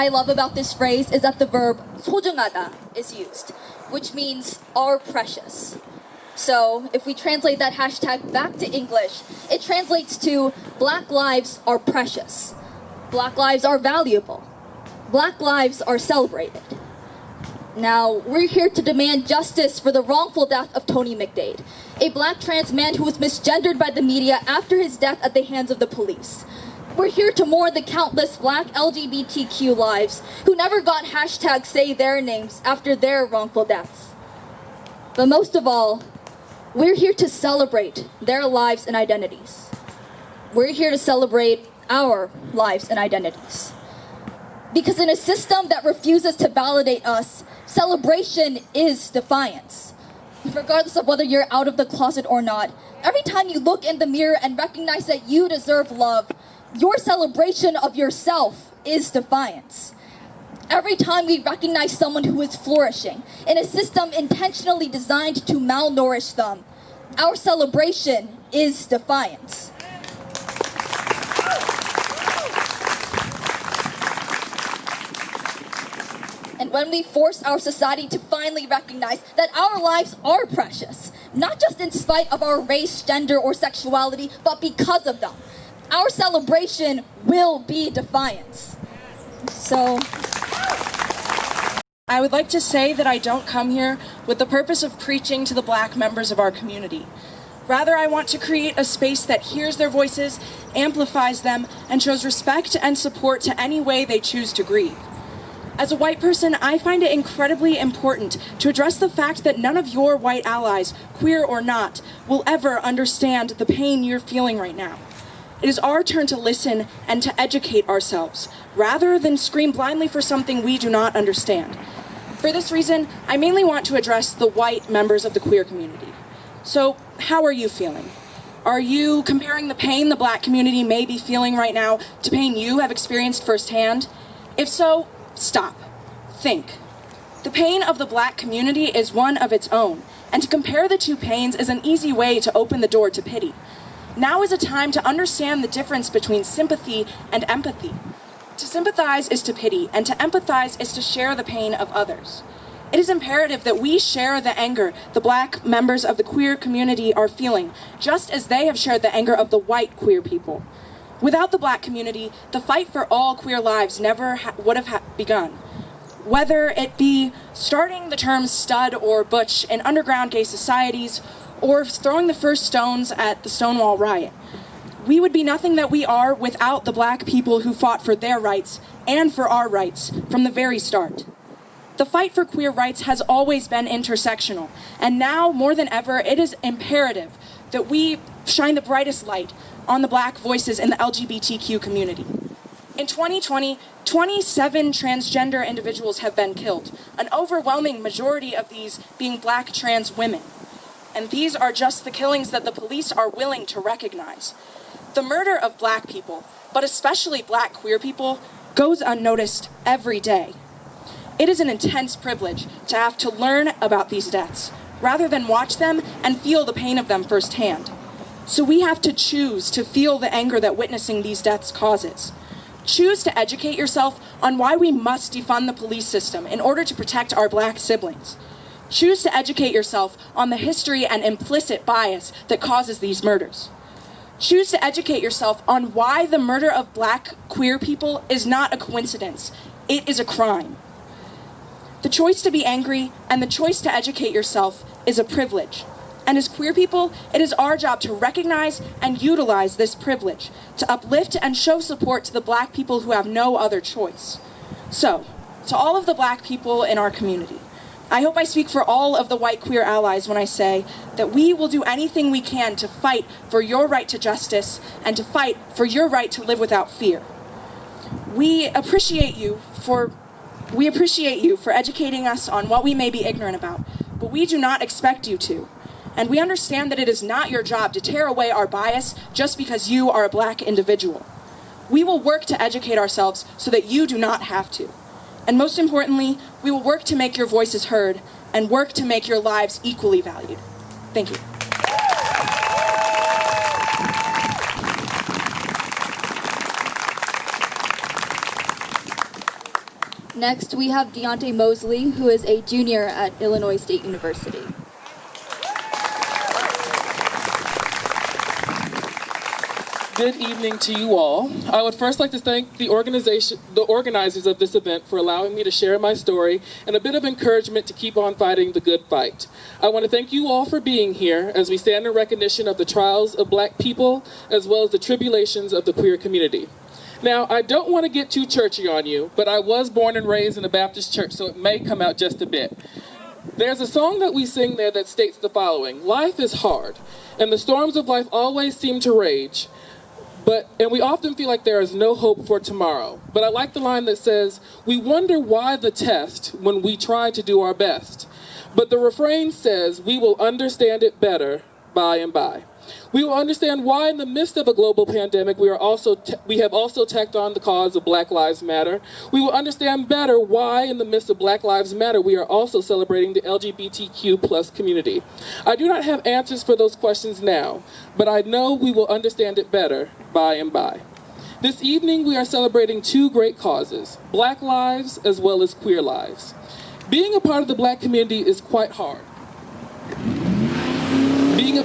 I love about this phrase is that the verb 소중하다 is used, which means are precious. So if we translate that hashtag back to English, it translates to Black lives are precious. Black lives are valuable. Black lives are celebrated. Now, we're here to demand justice for the wrongful death of Tony McDade, a Black trans man who was misgendered by the media after his death at the hands of the police. We're here to mourn the countless Black LGBTQ lives who never got hashtag say their names after their wrongful deaths. But most of all, we're here to celebrate their lives and identities. We're here to celebrate our lives and identities. Because in a system that refuses to validate us, celebration is defiance. Regardless of whether you're out of the closet or not, every time you look in the mirror and recognize that you deserve love, your celebration of yourself is defiance. Every time we recognize someone who is flourishing in a system intentionally designed to malnourish them, our celebration is defiance. And when we force our society to finally recognize that our lives are precious, not just in spite of our race, gender, or sexuality, but because of them, our celebration will be defiance. So, I would like to say that I don't come here with the purpose of preaching to the Black members of our community. Rather, I want to create a space that hears their voices, amplifies them, and shows respect and support to any way they choose to grieve. As a white person, I find it incredibly important to address the fact that none of your white allies, queer or not, will ever understand the pain you're feeling right now. It is our turn to listen and to educate ourselves, rather than scream blindly for something we do not understand. For this reason, I mainly want to address the white members of the queer community. So, how are you feeling? Are you comparing the pain the Black community may be feeling right now to pain you have experienced firsthand? If so, stop. Think. The pain of the Black community is one of its own, and to compare the two pains is an easy way to open the door to pity. Now is a time to understand the difference between sympathy and empathy. To sympathize is to pity, and to empathize is to share the pain of others. It is imperative that we share the anger the Black members of the queer community are feeling, just as they have shared the anger of the white queer people. Without the Black community, the fight for all queer lives never would have begun. Whether it be starting the terms stud or butch in underground gay societies, or throwing the first stones at the Stonewall riot. We would be nothing that we are without the Black people who fought for their rights and for our rights from the very start. The fight for queer rights has always been intersectional, and now more than ever, it is imperative that we shine the brightest light on the Black voices in the LGBTQ community. In 2020, 27 transgender individuals have been killed, an overwhelming majority of these being Black trans women. And these are just the killings that the police are willing to recognize. The murder of Black people, but especially Black queer people, goes unnoticed every day. It is an intense privilege to have to learn about these deaths, rather than watch them and feel the pain of them firsthand. So we have to choose to feel the anger that witnessing these deaths causes. Choose to educate yourself on why we must defund the police system in order to protect our Black siblings. Choose to educate yourself on the history and implicit bias that causes these murders. Choose to educate yourself on why the murder of Black queer people is not a coincidence. It is a crime. The choice to be angry and the choice to educate yourself is a privilege. And as queer people, it is our job to recognize and utilize this privilege, to uplift and show support to the Black people who have no other choice. So, to all of the Black people in our community, I hope I speak for all of the white queer allies when I say that we will do anything we can to fight for your right to justice and to fight for your right to live without fear. We appreciate you for educating us on what we may be ignorant about, but we do not expect you to. And we understand that it is not your job to tear away our bias just because you are a Black individual. We will work to educate ourselves so that you do not have to. And most importantly, we will work to make your voices heard and work to make your lives equally valued. Thank you. Next, we have Deontay Mosley, who is a junior at Illinois State University. Good evening to you all. I would first like to thank the organizers of this event for allowing me to share my story and a bit of encouragement to keep on fighting the good fight. I want to thank you all for being here as we stand in recognition of the trials of Black people as well as the tribulations of the queer community. Now, I don't want to get too churchy on you, but I was born and raised in a Baptist church, so it may come out just a bit. There's a song that we sing there that states the following: life is hard, and the storms of life always seem to rage. And we often feel like there is no hope for tomorrow. But I like the line that says, we wonder why the test when we try to do our best. But the refrain says, we will understand it better by and by. We will understand why in the midst of a global pandemic, we have also tacked on the cause of Black Lives Matter. We will understand better why in the midst of Black Lives Matter, we are also celebrating the LGBTQ plus community. I do not have answers for those questions now, but I know we will understand it better by and by. This evening, we are celebrating two great causes, Black lives as well as queer lives. Being a part of the Black community is quite hard. Being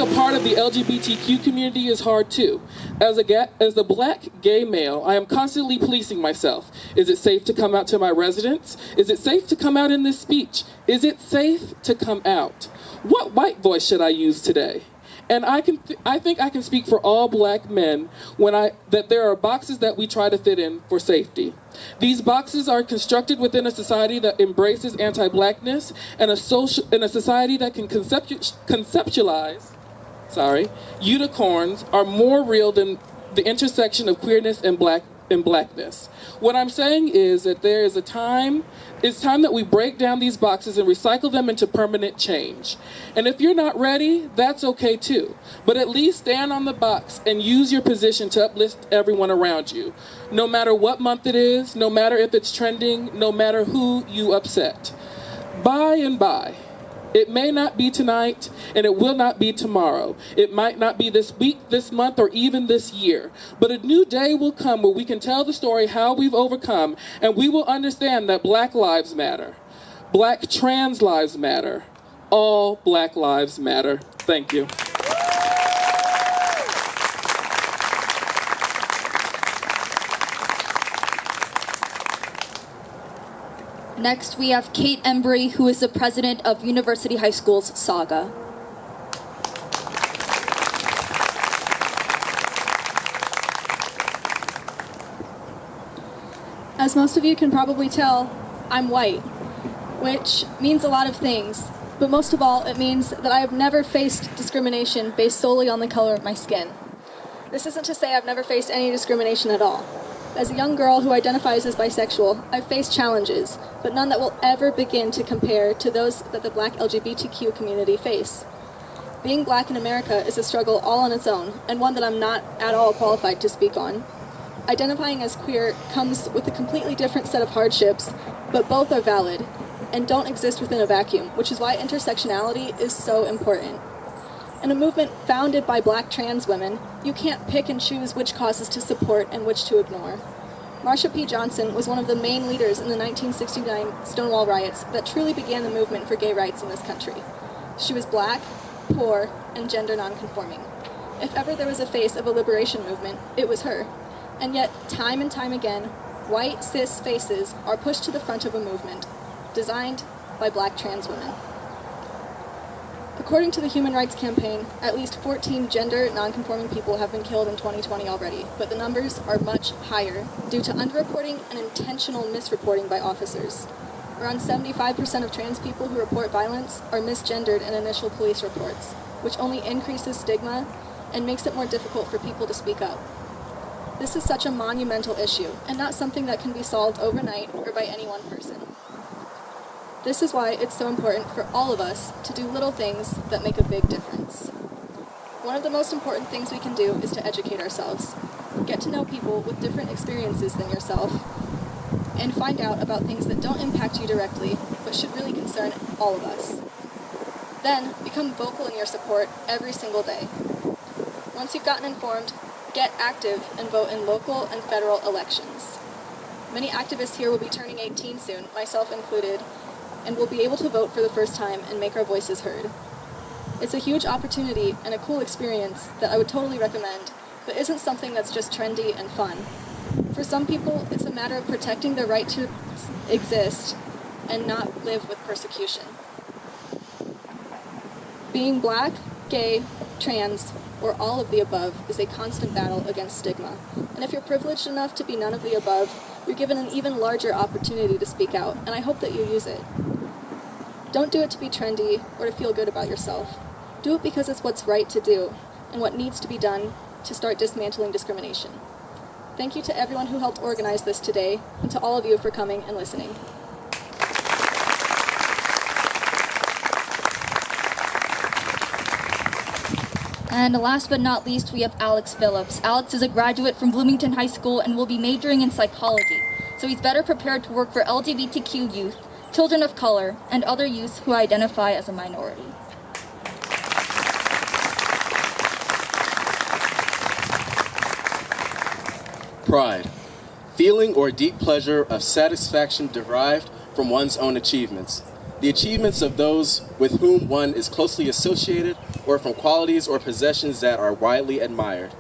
a part of the LGBTQ community is hard too. As a Black gay male, I am constantly policing myself. Is it safe to come out to my residence? Is it safe to come out in this speech? Is it safe to come out? What white voice should I use today? And I think I can speak for all Black men that there are boxes that we try to fit in for safety. These boxes are constructed within a society that embraces anti-Blackness and a society that can conceptualize, unicorns are more real than the intersection of queerness and Blackness. What I'm saying is that it's time that we break down these boxes and recycle them into permanent change. And if you're not ready, that's okay too. But at least stand on the box and use your position to uplift everyone around you. No matter what month it is, no matter if it's trending, no matter who you upset. By and by. It may not be tonight, and it will not be tomorrow. It might not be this week, this month, or even this year. But a new day will come where we can tell the story how we've overcome, and we will understand that Black lives matter. Black trans lives matter. All Black lives matter. Thank you. Next, we have Kate Embry, who is the president of University High School's Saga. As most of you can probably tell, I'm white, which means a lot of things, but most of all, it means that I have never faced discrimination based solely on the color of my skin. This isn't to say I've never faced any discrimination at all. As a young girl who identifies as bisexual, I've faced challenges, but none that will ever begin to compare to those that the Black LGBTQ community face. Being Black in America is a struggle all on its own, and one that I'm not at all qualified to speak on. Identifying as queer comes with a completely different set of hardships, but both are valid and don't exist within a vacuum, which is why intersectionality is so important. In a movement founded by Black trans women, you can't pick and choose which causes to support and which to ignore. Marsha P Johnson was one of the main leaders in the 1969 Stonewall riots that truly began the movement for gay rights in this country. She was Black, poor, and gender nonconforming. If ever there was a face of a liberation movement, it was her. And yet, time and time again, white, cis faces are pushed to the front of a movement, designed by Black trans women. According to the Human Rights Campaign, at least 14 gender nonconforming people have been killed in 2020 already, but the numbers are much higher due to underreporting and intentional misreporting by officers. Around 75% of trans people who report violence are misgendered in initial police reports, which only increases stigma and makes it more difficult for people to speak up. This is such a monumental issue, and not something that can be solved overnight or by any one person. This is why it's so important for all of us to do little things that make a big difference. One of the most important things we can do is to educate ourselves, get to know people with different experiences than yourself, and find out about things that don't impact you directly, but should really concern all of us. Then, become vocal in your support every single day. Once you've gotten informed, get active and vote in local and federal elections. Many activists here will be turning 18 soon, myself included, and will be able to vote for the first time and make our voices heard. It's a huge opportunity and a cool experience that I would totally recommend, but isn't something that's just trendy and fun. For some people, it's a matter of protecting their right to exist and not live with persecution. Being Black, gay, trans, or all of the above is a constant battle against stigma. And if you're privileged enough to be none of the above, you're given an even larger opportunity to speak out, and I hope that you use it. Don't do it to be trendy or to feel good about yourself. Do it because it's what's right to do and what needs to be done to start dismantling discrimination. Thank you to everyone who helped organize this today, and to all of you for coming and listening. And last but not least, we have Alex Phillips. Alex is a graduate from Bloomington High School and will be majoring in psychology, so he's better prepared to work for LGBTQ youth, children of color, and other youth who identify as a minority. Pride, feeling or deep pleasure of satisfaction derived from one's own achievements, the achievements of those with whom one is closely associated, or from qualities or possessions that are widely admired.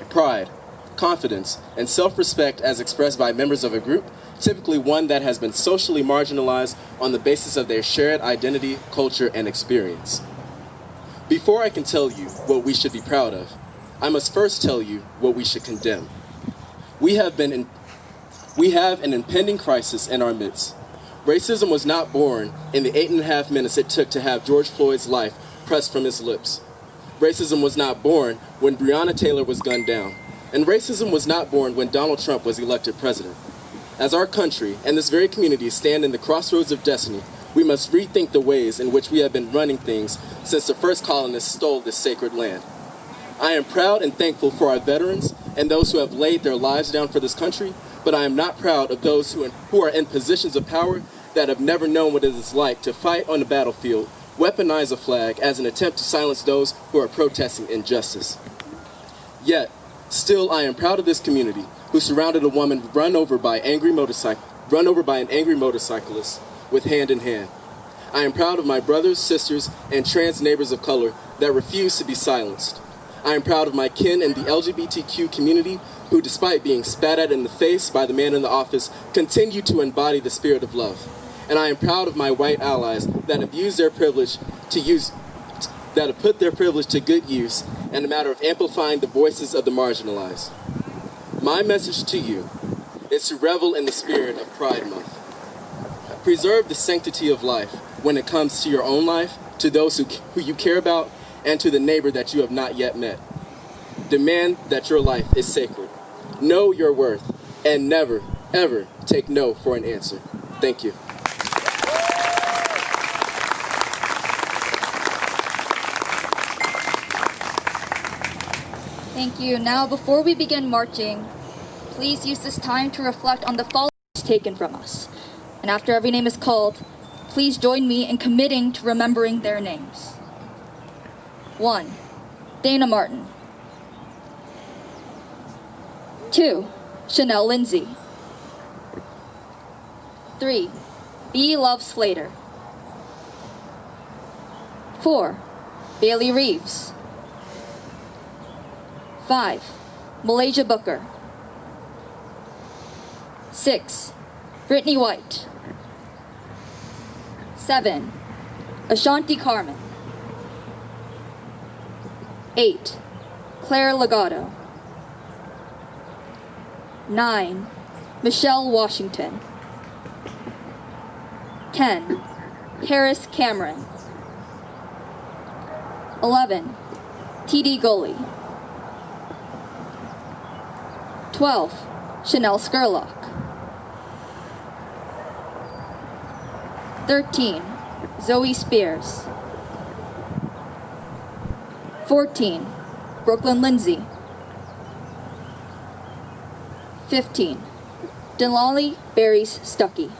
Pride, confidence, and self-respect as expressed by members of a group, typically one that has been socially marginalized on the basis of their shared identity, culture, and experience. Before I can tell you what we should be proud of, I must first tell you what we should condemn. We have an impending crisis in our midst. Racism was not born in the 8.5 minutes it took to have George Floyd's life pressed from his lips. Racism was not born when Breonna Taylor was gunned down. And racism was not born when Donald Trump was elected president. As our country and this very community stand in the crossroads of destiny, we must rethink the ways in which we have been running things since the first colonists stole this sacred land. I am proud and thankful for our veterans and those who have laid their lives down for this country, but I am not proud of those who are in positions of power that have never known what it is like to fight on the battlefield, weaponize a flag as an attempt to silence those who are protesting injustice. Yet, still I am proud of this community who surrounded a woman run over by an angry motorcyclist with hand in hand. I am proud of my brothers, sisters, and trans neighbors of color that refuse to be silenced. I am proud of my kin in the LGBTQ community who, despite being spat at in the face by the man in the office, continue to embody the spirit of love. And I am proud of my white allies that have used their privilege that have put their privilege to good use in a matter of amplifying the voices of the marginalized. My message to you is to revel in the spirit of Pride Month. Preserve the sanctity of life when it comes to your own life, to those who you care about, and to the neighbor that you have not yet met. Demand that your life is sacred. Know your worth, and never, ever take no for an answer. Thank you. Thank you. Now, before we begin marching, please use this time to reflect on the following taken from us. And after every name is called, please join me in committing to remembering their names. 1. Dana Martin. 2. Chanel Lindsay. 3. B. Love Slater. 4. Bailey Reeves. 5. Malaysia Booker. 6. Brittany White. 7. Ashanti Carmen. 8. Claire Legato. 9. Michelle Washington. 10. Harris Cameron. 11. T.D. Gully. 12. Chanel Skurlock. 13. Zoe Spears. 14. Brooklyn Lindsay. 15. Denali Berries Stuckey.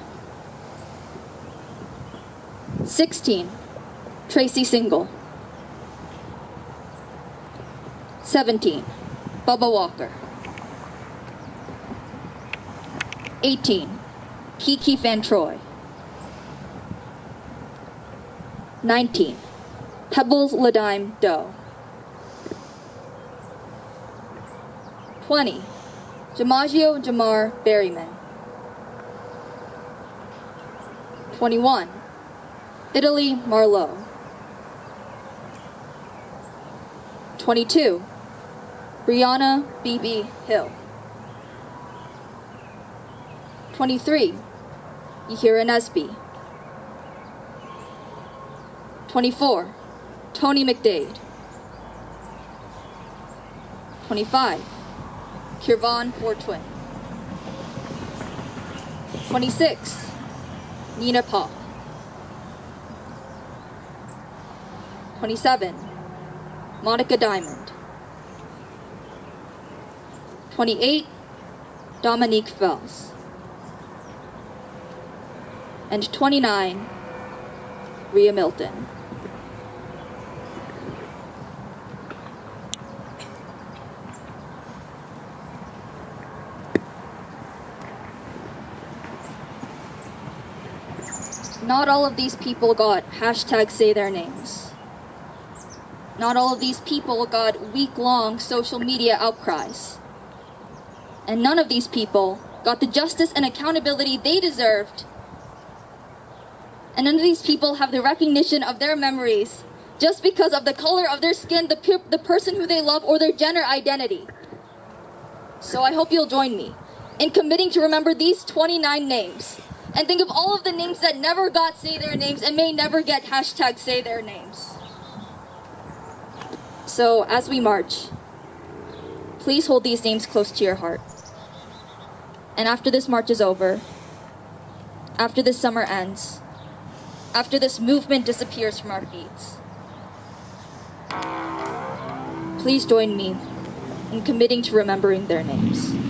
16. Tracy Single. 17. Bubba Walker. 18. Kiki Van Troy. 19. Pebbles Ladime Doe. 20. Jamaggio Jamar Berryman. 21. Italy Marlowe. 22. Brianna B.B. Hill. 23. Yahira Nesby. 24. Tony McDade. 25. Kirvan Fortwin. 26. Nina Pop. 27. Monica Diamond. 28. Dominique Fells. And 29. Rhea Milton. Not all of these people got #say their names. Not all of these people got week-long social media outcries. And none of these people got the justice and accountability they deserved. And none of these people have the recognition of their memories just because of the color of their skin, the person who they love, or their gender identity. So I hope you'll join me in committing to remember these 29 names and think of all of the names that never got say their names and may never get #say their names. So as we march, please hold these names close to your heart. And after this march is over, after this summer ends, after this movement disappears from our feeds, please join me in committing to remembering their names.